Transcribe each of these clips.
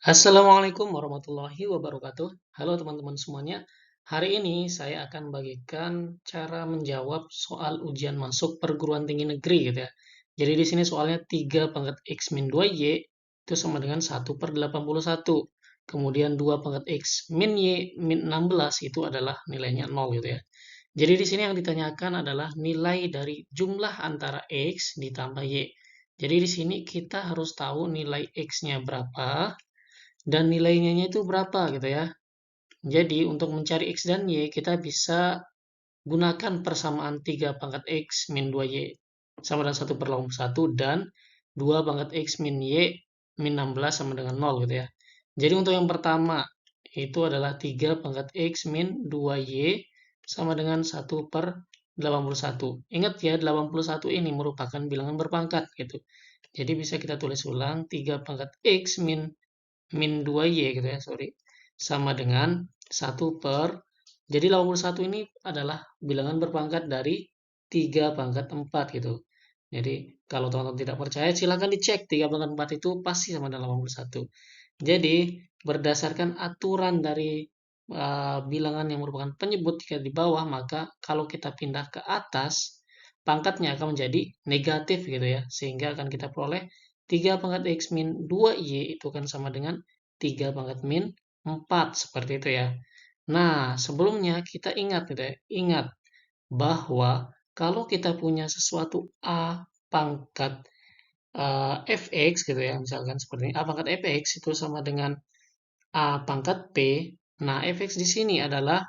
Assalamualaikum warahmatullahi wabarakatuh. Halo teman-teman semuanya. Hari ini saya akan bagikan cara menjawab soal ujian masuk perguruan tinggi negeri gitu ya. Jadi di sini soalnya 3 pangkat X min 2Y itu sama dengan 1/81. Kemudian 2 pangkat X min Y min 16 itu adalah nilainya 0 gitu ya. Jadi di sini yang ditanyakan adalah nilai dari jumlah antara X ditambah Y. Jadi di sini kita harus tahu nilai X-nya berapa dan nilainya itu berapa gitu ya. Jadi untuk mencari X dan Y kita bisa gunakan persamaan 3 pangkat X min 2Y sama dengan 1/81 dan 2 pangkat X min Y min 16 sama dengan 0 gitu ya. Jadi untuk yang pertama itu adalah 3 pangkat X min 2Y sama dengan 1/81. Ingat ya 81 ini merupakan bilangan berpangkat gitu. Jadi bisa kita tulis ulang 3 pangkat X min 2Y gitu ya, sorry, sama dengan 1/, jadi 81 ini adalah bilangan berpangkat dari 3 pangkat 4 gitu. Jadi kalau teman-teman tidak percaya silahkan dicek 3 pangkat 4 itu pasti sama dengan 81. Jadi berdasarkan aturan dari bilangan yang merupakan penyebut jika di bawah, maka kalau kita pindah ke atas pangkatnya akan menjadi negatif gitu ya, sehingga akan kita peroleh 3 pangkat X min 2Y itu kan sama dengan 3 pangkat min 4, seperti itu ya. Nah, sebelumnya kita ingat gitu ya, ingat bahwa kalau kita punya sesuatu A pangkat fx gitu ya, misalkan seperti ini, A pangkat fx itu sama dengan A pangkat P. Nah, fx di sini adalah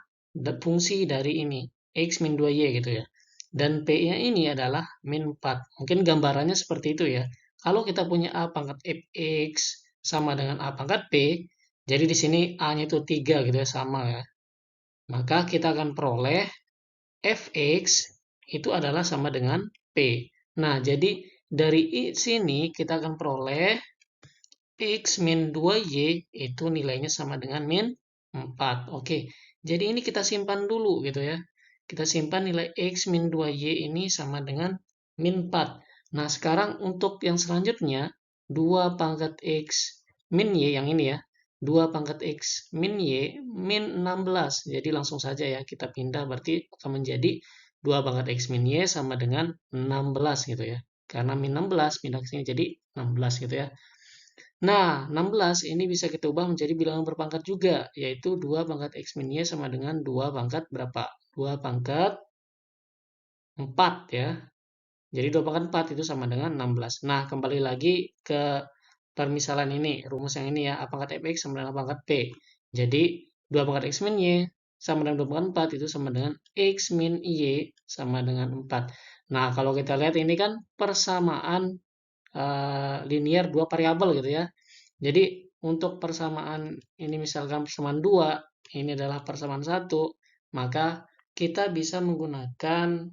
fungsi dari ini, X min 2Y gitu ya. Dan P-nya ini adalah min 4. Mungkin gambarannya seperti itu ya. Kalau kita punya A pangkat fx sama dengan A pangkat P, jadi di sini A-nya itu 3 gitu ya, sama ya. Maka kita akan peroleh fx itu adalah sama dengan P. Nah, jadi dari sini kita akan peroleh X min 2Y itu nilainya sama dengan min 4. Oke, jadi ini kita simpan dulu gitu ya. Kita simpan nilai X min 2Y ini sama dengan min 4. Nah, sekarang untuk yang selanjutnya, 2 pangkat X min Y yang ini ya. 2 pangkat X min Y min 16. Jadi langsung saja ya, kita pindah berarti akan menjadi 2 pangkat X min Y sama dengan 16 gitu ya. Karena min 16 pindah ke sini jadi 16 gitu ya. Nah, 16 ini bisa kita ubah menjadi bilangan berpangkat juga, yaitu 2 pangkat X min Y sama dengan 2 pangkat berapa? 2 pangkat 4 ya. Jadi 2 pangkat 4 itu sama dengan 16. Nah, kembali lagi ke permisalan ini, rumus yang ini ya, A pangkat fx sama dengan A pangkat P. Jadi, 2 pangkat X min Y sama dengan 2 pangkat 4 itu sama dengan X min Y sama dengan 4. Nah, kalau kita lihat ini kan persamaan linear dua variabel gitu ya. Jadi untuk persamaan ini misalkan persamaan 2, ini adalah persamaan 1, maka kita bisa menggunakan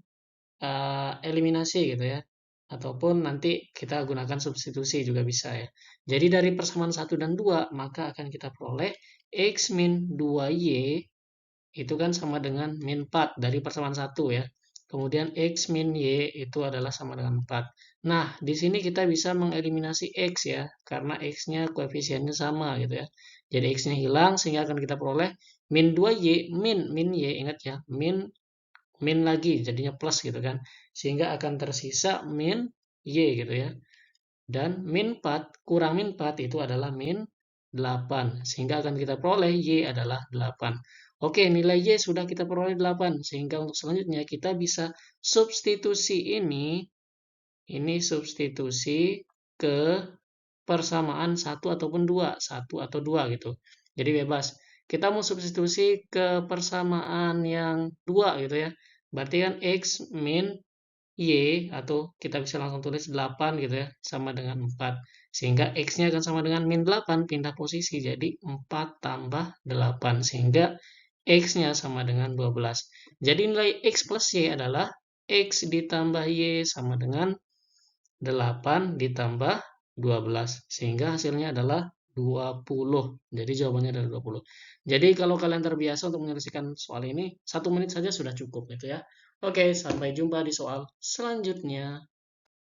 eliminasi gitu ya. Ataupun nanti kita gunakan substitusi juga bisa ya. Jadi dari persamaan 1 dan 2, maka akan kita peroleh X min 2Y itu kan sama dengan min 4 dari persamaan 1 ya. Kemudian X min Y itu adalah sama dengan 4. Nah, di sini kita bisa mengeliminasi X ya, karena X-nya koefisiennya sama gitu ya. Jadi X-nya hilang sehingga akan kita peroleh min 2Y, min Y, ingat ya, min lagi jadinya plus gitu kan. Sehingga akan tersisa min Y gitu ya. Dan min 4 kurang min 4 itu adalah min 8. Sehingga akan kita peroleh Y adalah 8. Oke, nilai Y sudah kita peroleh 8. Sehingga untuk selanjutnya kita bisa substitusi ini substitusi ke persamaan 1 ataupun 2. 1 atau 2 gitu. Jadi bebas. Kita mau substitusi ke persamaan yang 2 gitu ya. Berarti kan X min Y atau kita bisa langsung tulis 8 gitu ya, sama dengan 4. Sehingga X-nya akan sama dengan min 8, pindah posisi jadi 4 tambah 8. Sehingga X-nya sama dengan 12. Jadi nilai X plus Y adalah X ditambah Y sama dengan 8 ditambah 12. Sehingga hasilnya adalah 20. Jadi jawabannya adalah 20. Jadi kalau kalian terbiasa untuk menyelesaikan soal ini, 1 menit saja sudah cukup gitu ya. Oke, sampai jumpa di soal selanjutnya.